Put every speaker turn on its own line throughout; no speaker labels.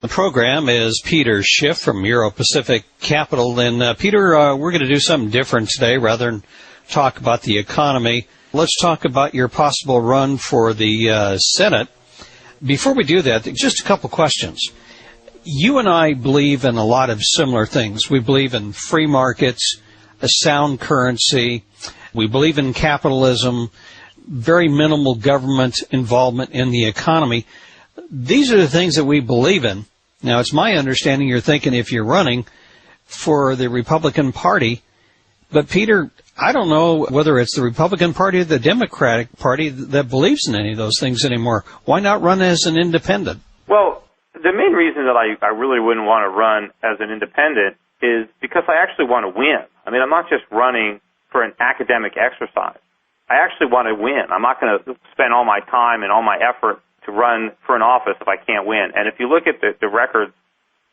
The program is Peter Schiff from Euro Pacific Capital. And Peter, we're going to do something different today rather than talk about the economy. Let's talk about your possible run for the Senate. Before we do that, just a couple questions. You and I believe in a lot of similar things. We believe in free markets, a sound currency. We believe in capitalism, very minimal government involvement in the economy. These are the things that we believe in. Now, it's my understanding you're thinking if you're running for the Republican Party. But, Peter, I don't know whether it's the Republican Party or the Democratic Party that believes in any of those things anymore. Why not run as an independent?
Well, the main reason that I really wouldn't want to run as an independent is because I actually want to win. I mean, I'm not just running for an academic exercise. I actually want to win. I'm not going to spend all my time and all my effort to run for an office if I can't win. And if you look at the records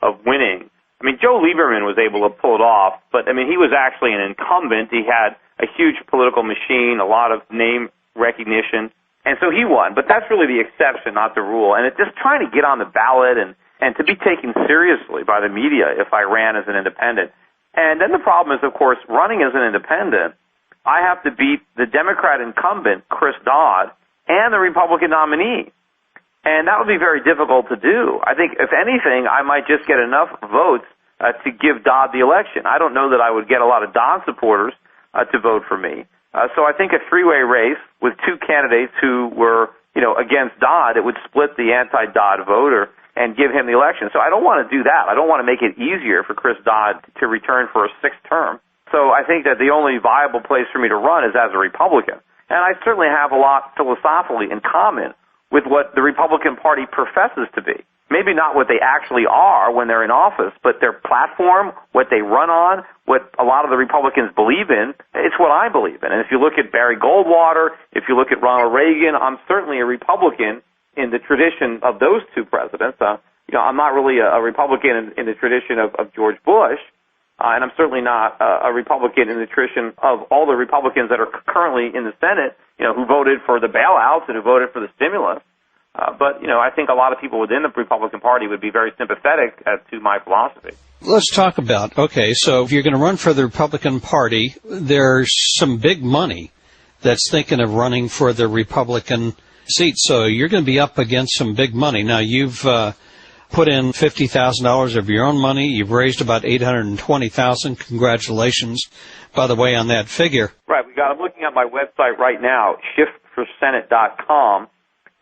of winning, I mean, Joe Lieberman was able to pull it off, but, I mean, he was actually an incumbent. He had a huge political machine, a lot of name recognition, and so he won. But that's really the exception, not the rule. And it's just trying to get on the ballot and to be taken seriously by the media if I ran as an independent. And then the problem is, of course, running as an independent, I have to beat the Democrat incumbent, Chris Dodd, and the Republican nominee. And that would be very difficult to do. I think, if anything, I might just get enough votes to give Dodd the election. I don't know that I would get a lot of Dodd supporters to vote for me. So I think a three-way race with two candidates who were, against Dodd, it would split the anti-Dodd voter and give him the election. So I don't want to do that. I don't want to make it easier for Chris Dodd to return for a sixth term. So I think that the only viable place for me to run is as a Republican. And I certainly have a lot philosophically in common with what the Republican Party professes to be. Maybe not what they actually are when they're in office, but their platform, what they run on, what a lot of the Republicans believe in, it's what I believe in. And if you look at Barry Goldwater, if you look at Ronald Reagan, I'm certainly a Republican in the tradition of those two presidents. I'm not really a Republican in the tradition of George Bush, and I'm certainly not a Republican in the tradition of all the Republicans that are currently in the Senate, who voted for the bailouts and who voted for the stimulus. But I think a lot of people within the Republican Party would be very sympathetic to my philosophy.
Let's talk about, so if you're going to run for the Republican Party, there's some big money that's thinking of running for the Republican seat. So you're going to be up against some big money. Now, you've put in $50,000 of your own money. You've raised about $820,000. Congratulations, by the way, on that figure.
Right. I'm looking at my website right now, shiftforsenate.com,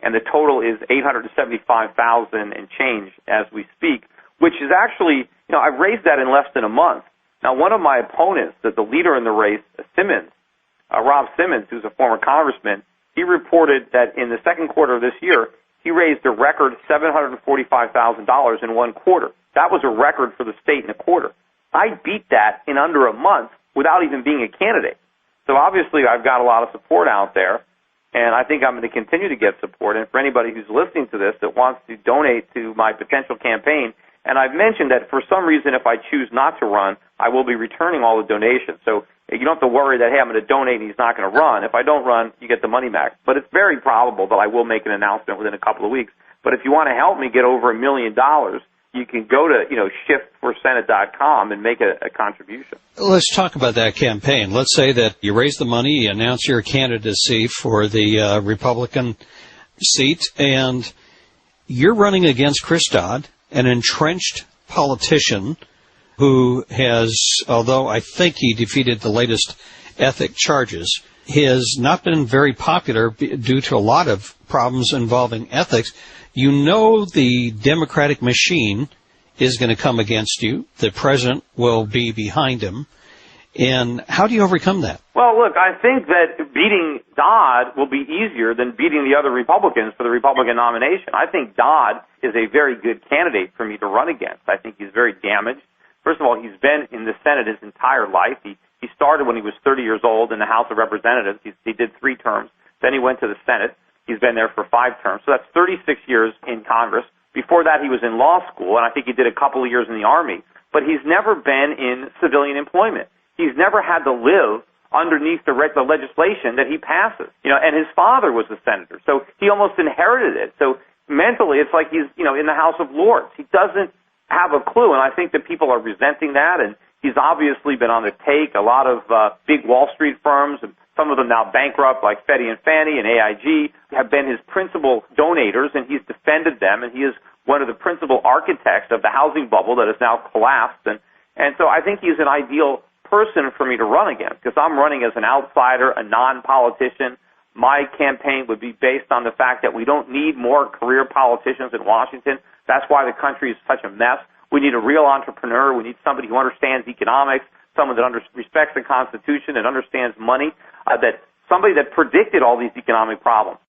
and the total is $875,000 and change as we speak, which is actually, I've raised that in less than a month. Now, one of my opponents, the leader in the race, Rob Simmons, who's a former congressman, he reported that in the second quarter of this year, he raised a record $745,000 in one quarter. That was a record for the state in a quarter. I beat that in under a month without even being a candidate. So obviously I've got a lot of support out there, and I think I'm going to continue to get support. And for anybody who's listening to this that wants to donate to my potential campaign, and I've mentioned that for some reason if I choose not to run, I will be returning all the donations. So you don't have to worry that, hey, I'm going to donate and he's not going to run. If I don't run, you get the money back. But it's very probable that I will make an announcement within a couple of weeks. But if you want to help me get over $1 million, you can go to, shiftforsenate.com and make a contribution.
Let's talk about that campaign. Let's say that you raise the money, you announce your candidacy for the Republican seat, and you're running against Chris Dodd, an entrenched politician who has, although I think he defeated the latest ethic charges, has not been very popular due to a lot of problems involving ethics. The Democratic machine is going to come against you. The president will be behind him. And how do you overcome that?
Well, look, I think that beating Dodd will be easier than beating the other Republicans for the Republican nomination. I think Dodd is a very good candidate for me to run against. I think he's very damaged. First of all, he's been in the Senate his entire life. He started when he was 30 years old in the House of Representatives. He did 3 terms. Then he went to the Senate. He's been there for 5 terms. So that's 36 years in Congress. Before that, he was in law school, and I think he did a couple of years in the Army. But he's never been in civilian employment. He's never had to live underneath the legislation that he passes. And his father was a senator, so he almost inherited it. So mentally, it's like he's, in the House of Lords. He doesn't have a clue, and I think that people are resenting that, and he's obviously been on the take. A lot of big Wall Street firms, and some of them now bankrupt, like Freddie and Fannie and AIG, have been his principal donators, and he's defended them, and he is one of the principal architects of the housing bubble that has now collapsed. And so I think he's an ideal person for me to run against, because I'm running as an outsider, a non-politician. My campaign would be based on the fact that we don't need more career politicians in Washington. That's why the country is such a mess. We need a real entrepreneur. We need somebody who understands economics, someone that respects the Constitution and understands money, somebody that predicted all these economic problems.